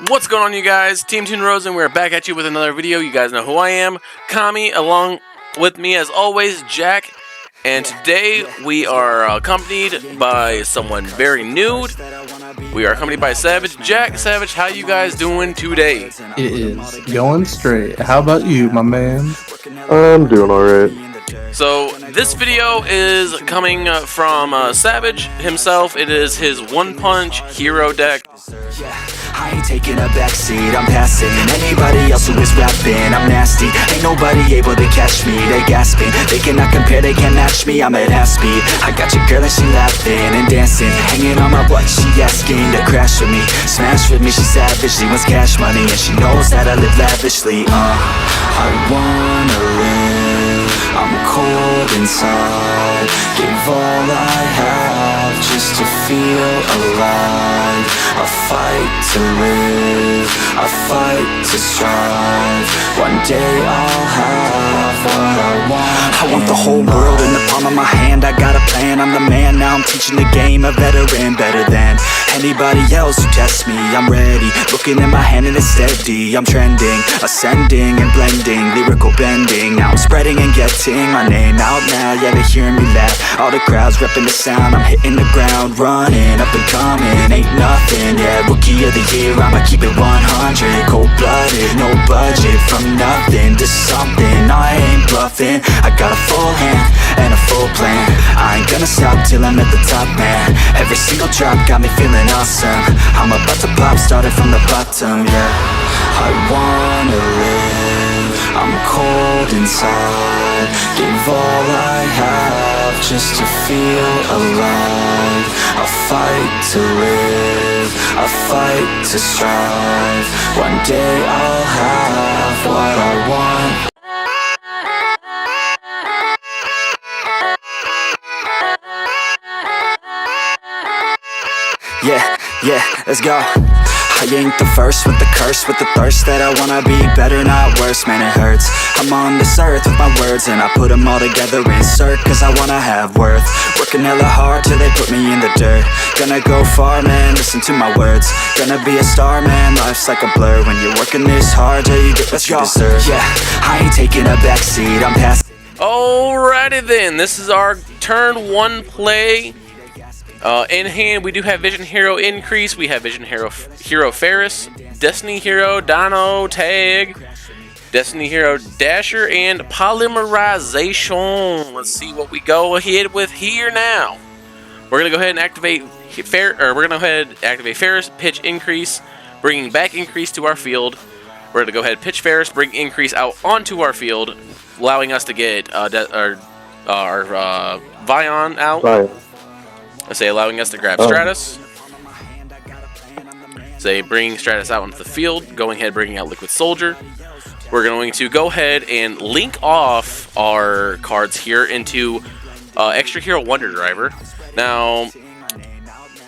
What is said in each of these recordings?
What's going on, you guys? Team Toon Rose, and we're back at you with another video. You guys know who I am, Kami, along with me as always, Jack. And today we are accompanied by someone very new. We are accompanied by Savage. Jack, Savage, how you guys doing today? It is going straight. How about you, my man? I'm doing alright. So this video is coming from Savage himself. It is his One Punch hero deck. I ain't taking a backseat, I'm passing anybody else who is rapping. I'm nasty, ain't nobody able to catch me. They gasping, they cannot compare, they can't match me. I'm at half speed, I got your girl and she laughing and dancing, hanging on my butt, she asking to crash with me, smash with me. She savage, she wants cash money, and she knows that I live lavishly. I wanna live, I'm cold inside, give all I have just to feel alive. I fight to live, I fight to strive. One day I'll have what I want. I want the whole world in the palm of my hand. I got a plan, I'm the man. Now I'm teaching the game, a veteran, better than anybody else who tests me. I'm ready, looking at my hand and it's steady. I'm trending, ascending and blending, lyrical bending. Now I'm spreading and getting my name out now. Yeah, they hearing me laugh, all the crowds repping the sound. I'm hitting the ground, running, up and coming, ain't nothing. Yeah, rookie of the year, I'ma keep it 100. Cold-blooded, no budget, from nothing to something. I ain't bluffing, I got a full hand and a full plan. I ain't gonna stop till I'm at the top, man. Every single drop got me feeling awesome. I'm about to pop, started from the bottom, yeah. I wanna live, I'm cold inside, give all I have just to feel alive. I fight to live, I fight to strive. One day I'll have what I want. Yeah, let's go. I ain't the first with the curse, with the thirst that I wanna be better, not worse, man it hurts. I'm on this earth with my words and I put them all together, insert, cause I wanna have worth. Working hella hard till they put me in the dirt. Gonna go far, man, listen to my words. Gonna be a star, man, life's like a blur. When you're working this hard till you get what you deserve. Yeah, I ain't taking a backseat, I'm passing. Alrighty then, this is our turn one play. In hand, we do have Vision Hero Increase, we have Vision Hero Ferris, Destiny Hero Dino Tag, Destiny Hero Dasher, and Polymerization. Let's see what we go ahead with here now. We're gonna go ahead and activate Ferris, pitch Increase, bringing back Increase to our field. We're gonna go ahead, pitch Ferris, bring Increase out onto our field, allowing us to get our Vion out. Bye. I say allowing us to grab Stratus. Say bringing Stratus out onto the field. Going ahead, bringing out Liquid Soldier. We're going to go ahead and link off our cards here into Extra Hero Wonder Driver. Now,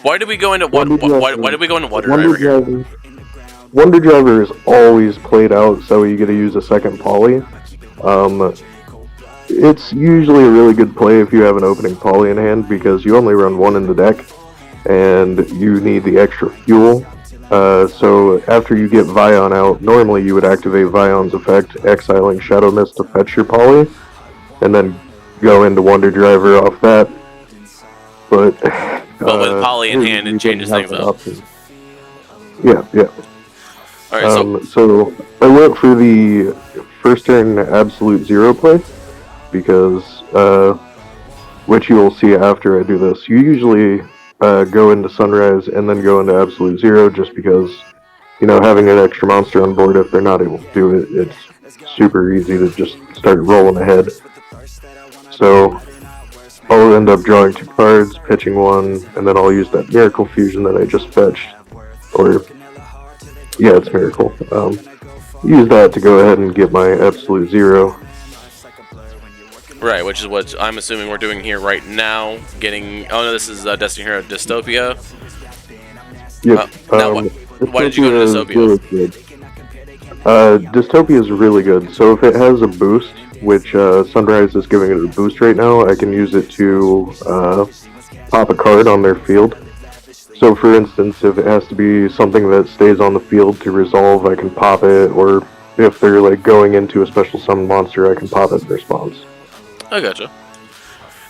why did we go into Wonder Driver here? Wonder Driver is always played out, so you get to use a second poly. It's usually a really good play if you have an opening poly in hand, because you only run one in the deck, and you need the extra fuel. So after you get Vion out, normally you would activate Vion's effect, exiling Shadow Mist to fetch your poly, and then go into Wonder Driver off that. But with poly in hand, it changes things up. Yeah. Alright, so I went for the first turn Absolute Zero play, because, which you will see after I do this. You usually go into Sunrise and then go into Absolute Zero, just because, you know, having an extra monster on board, if they're not able to do it, it's super easy to just start rolling ahead. So I'll end up drawing 2 cards, pitching 1, and then I'll use that Miracle Fusion that I just fetched. Or, yeah, it's Miracle. Use that to go ahead and get my Absolute Zero. Right, which is what I'm assuming we're doing here right now. Getting, oh no, this is Destiny Hero Dystopia. Yep. Why did you go to Dystopia? Really good. Dystopia is really good. So if it has a boost, which Sunrise is giving it a boost right now, I can use it to pop a card on their field. So So, for instance, if it has to be something that stays on the field to resolve, I can pop it, or if they're like going into a special summon monster, I can pop it in response. I gotcha.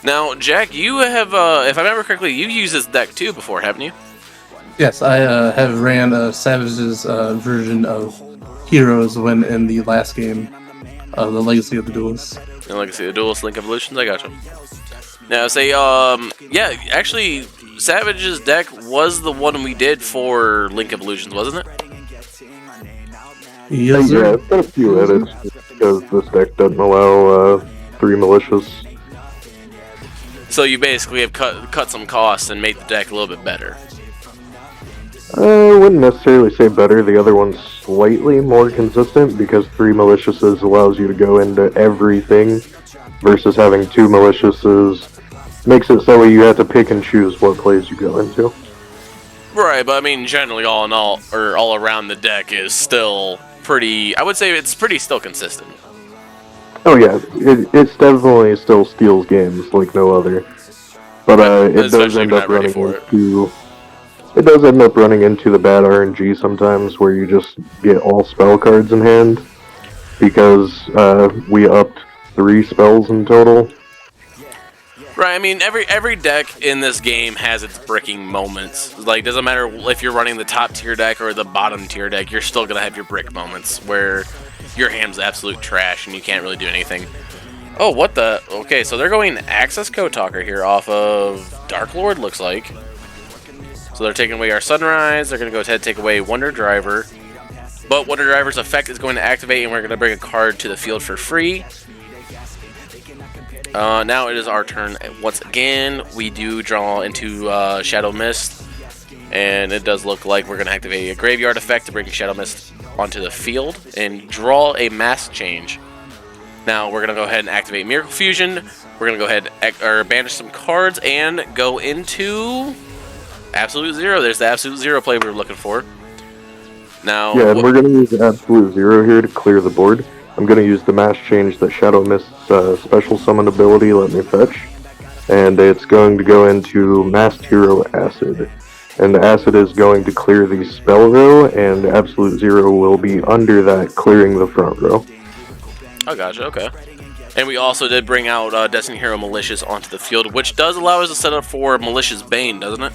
Now, Jack, you have, if I remember correctly, you used this deck too before, haven't you? Yes, I have ran Savage's version of Heroes when in the last game, the Legacy of the Duels. And Legacy of the Duelist Link Evolutions, I gotcha. Now, say, yeah, actually, Savage's deck was the one we did for Link Evolutions, wasn't it? Yes, Yeah, sir. it's got a few edits because this deck doesn't allow 3 malicious. So you basically have cut some costs and made the deck a little bit better. I wouldn't necessarily say better. The other one's slightly more consistent because 3 maliciouses allows you to go into everything versus having 2 maliciouses makes it so you have to pick and choose what plays you go into. Right, but I mean, generally, all in all, or all around, the deck is still pretty. I would say it's pretty still consistent. Oh yeah, it's definitely still steals games like no other. But it does end up running into it does end up running into the bad RNG sometimes, where you just get all spell cards in hand because we upped 3 spells in total. Right, I mean, every deck in this game has its bricking moments. Like, doesn't matter if you're running the top tier deck or the bottom tier deck, you're still gonna have your brick moments where your hand's absolute trash and you can't really do anything. Oh, what the? Okay, so they're going Access Code Talker here off of Dark Lord, looks like. So they're taking away our Sunrise. They're gonna go ahead and take away Wonder Driver, but Wonder Driver's effect is going to activate, and we're gonna bring a card to the field for free. Now it is our turn once again. We do draw into Shadow Mist, and it does look like we're going to activate a Graveyard effect to bring Shadow Mist onto the field and draw a Mask Change. Now we're going to go ahead and activate Miracle Fusion. We're going to go ahead and banish some cards and go into Absolute Zero. There's the Absolute Zero play we were looking for. Now, yeah, and we're going to use Absolute Zero here to clear the board. I'm going to use the Mask Change that Shadow Mist's special summon ability let me fetch, and it's going to go into Masked Hero Acid. And the Acid is going to clear the spell row, and Absolute Zero will be under that, clearing the front row. Oh, gotcha, okay. And we also did bring out Destiny Hero Malicious onto the field, which does allow us to set up for Malicious Bane, doesn't it?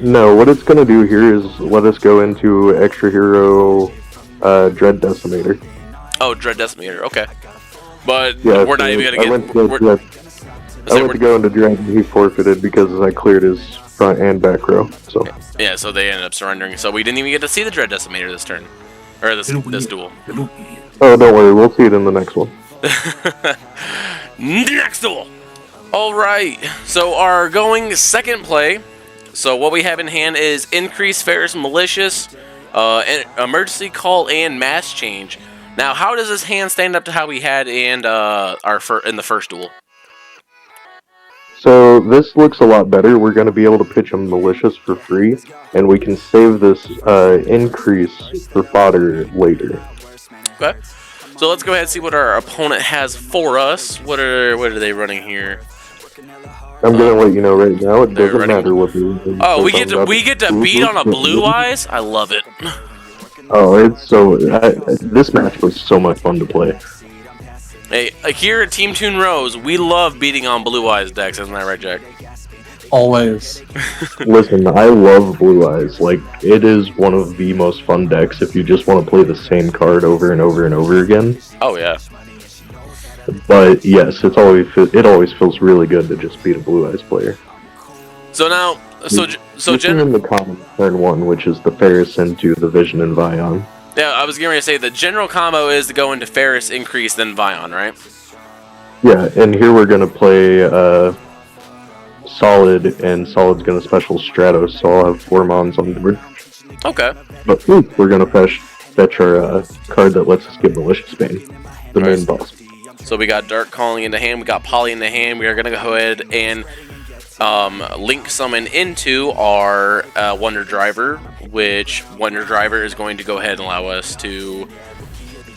No, what it's going to do here is let us go into Extra Hero Dread Decimator. Oh, Dread Decimator, okay. But yeah, we're not even going to get... I went to go into Dread and he forfeited because I cleared his front and back row. So yeah, so they ended up surrendering. So we didn't even get to see the Dread Decimator this turn. Or this duel. Oh, don't worry, we'll see it in the next one. Next duel! Alright, so our going second play. So what we have in hand is Increase Ferris Malicious, Emergency Call, and Mass Change. Now, how does this hand stand up to how we had in in the first duel? So this looks a lot better. We're going to be able to pitch a Malicious for free, and we can save this increase for fodder later. Okay, so let's go ahead and see what our opponent has for us. What are they running here? I'm going to let you know right now. It doesn't matter what the... Oh, we get to beat on a Blue Eyes? I love it. Oh, it's so... this match was so much fun to play. Hey, here at Team Toon Rose, we love beating on Blue Eyes decks, isn't that right, Jack? Always. Listen, I love Blue Eyes. Like, it is one of the most fun decks if you just want to play the same card over and over and over again. Oh, yeah. But, yes, it always feels really good to just beat a Blue Eyes player. So now... So in the common turn 1, which is the Ferris into the Vision and Vion. Yeah, I was going to say the general combo is to go into Ferris, Increase, then Vion, right? Yeah, and here we're going to play Solid, and Solid's going to special Stratos, so I'll have 4 Mons on the board. Okay. But we're going to fetch our card that lets us get Malicious Bane, the main boss. So we got Dark Calling into hand, we got Poly in the hand. We are going to go ahead and Link Summon into our Wonder Driver, which Wonder Driver is going to go ahead and allow us to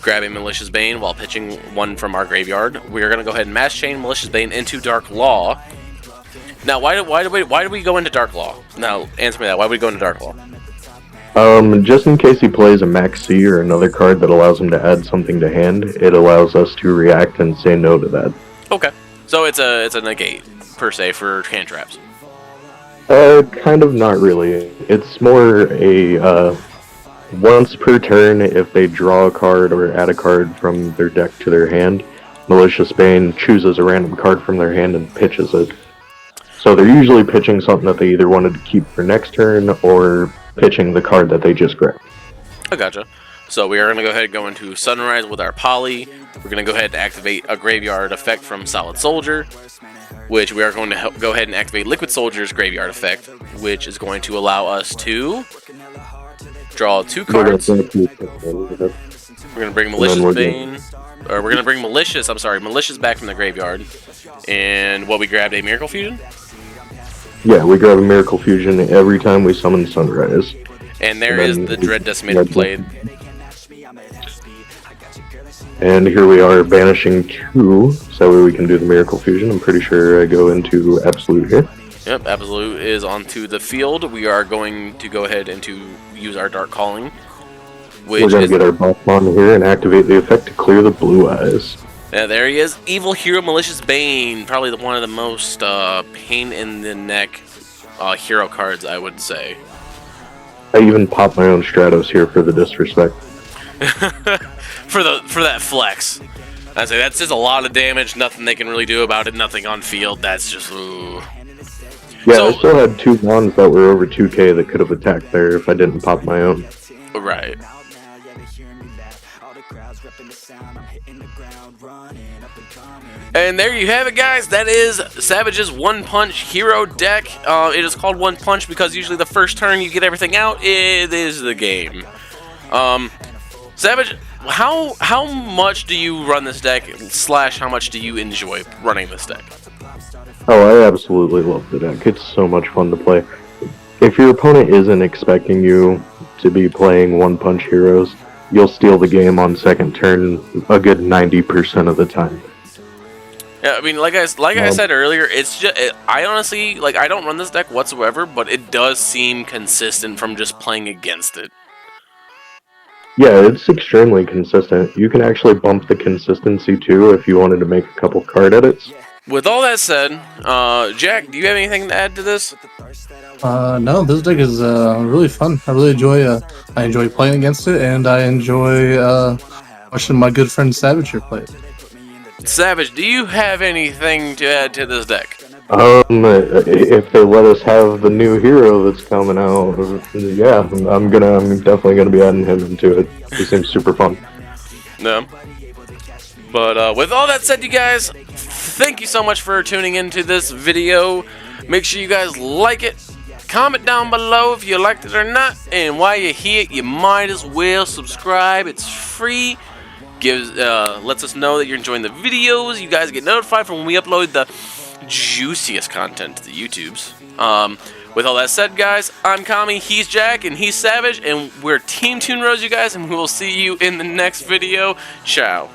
grab a Malicious Bane while pitching one from our graveyard. We are going to go ahead and Mass Chain Malicious Bane into Dark Law. Now, why do we go into Dark Law? Now, answer me that. Why do we go into Dark Law? Just in case he plays a Max C or another card that allows him to add something to hand, it allows us to react and say no to that. Okay, so it's a negate per se for hand traps. Kind of not really. It's more a once per turn, if they draw a card or add a card from their deck to their hand, Malicious Bane chooses a random card from their hand and pitches it. So they're usually pitching something that they either wanted to keep for next turn or pitching the card that they just grabbed. I gotcha. So we are going to go ahead and go into Sunrise with our Poly. We're going to go ahead and activate a Graveyard effect from Solid Soldier, which we are going to go ahead and activate Liquid Soldier's Graveyard effect, which is going to allow us to draw 2 cards. We're going to bring Malicious Bane, or we're going to bring Malicious back from the graveyard. And what, we grabbed a Miracle Fusion? Yeah, we grab a Miracle Fusion every time we summon Sunrise. And there is the Dread Decimator played. And here we are banishing 2, so that way we can do the Miracle Fusion. I'm pretty sure I go into Absolute here. Yep, Absolute is onto the field. We are going to go ahead and to use our Dark Calling. We're going to get our buff on here and activate the effect to clear the blue eyes. Yeah, there he is. Evil Hero Malicious Bane. Probably one of the most pain in the neck hero cards, I would say. I even popped my own Stratos here for the disrespect. for that flex. I say that's just a lot of damage. Nothing they can really do about it. Nothing on field. That's just ooh. Yeah, So, I still had 2 wands that were over 2k that could have attacked there if I didn't pop my own. Right. And there you have it, guys. That is Savage's One Punch Hero deck. It is called One Punch because usually the first turn you get everything out. It is the game. Savage, how much do you run this deck, / how much do you enjoy running this deck? Oh, I absolutely love the deck. It's so much fun to play. If your opponent isn't expecting you to be playing One Punch Heroes, you'll steal the game on second turn a good 90% of the time. Yeah, I mean, like I said earlier, it's just I honestly I don't run this deck whatsoever, but it does seem consistent from just playing against it. Yeah, it's extremely consistent. You can actually bump the consistency too if you wanted to make a couple card edits. With all that said, Jack, do you have anything to add to this? No, this deck is really fun. I really enjoy playing against it, and I enjoy watching my good friend Savage here play it. Savage, do you have anything to add to this deck? If they let us have the new hero that's coming out, yeah, I'm definitely gonna be adding him into it. He seems super fun. No. But with all that said, you guys, thank you so much for tuning into this video. Make sure you guys like it. Comment down below if you liked it or not. And while you're here, you might as well subscribe. It's free. Lets us know that you're enjoying the videos. You guys get notified from when we upload the juiciest content to the YouTubes. With all that said, guys, I'm Kami, he's Jack, and he's Savage, and we're Team Toon Rose, you guys, and we will see you in the next video. Ciao.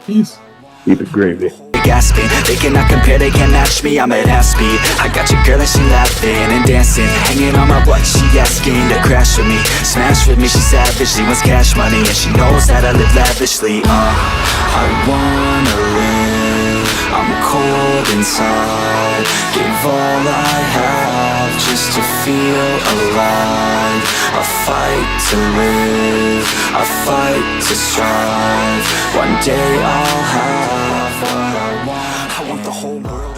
Peace. Keep it gravy. Gasping, they cannot compare, they can't match me, I'm at half speed. I got your girl and she laughing and dancing, hanging on my butt, she asking to crash with me, smash with me, she savage, she wants cash money, and she knows that I live lavishly. I wanna live, I'm cold inside, give all I have just to feel alive. I fight to live, I fight to strive, one day I'll have what I want the whole world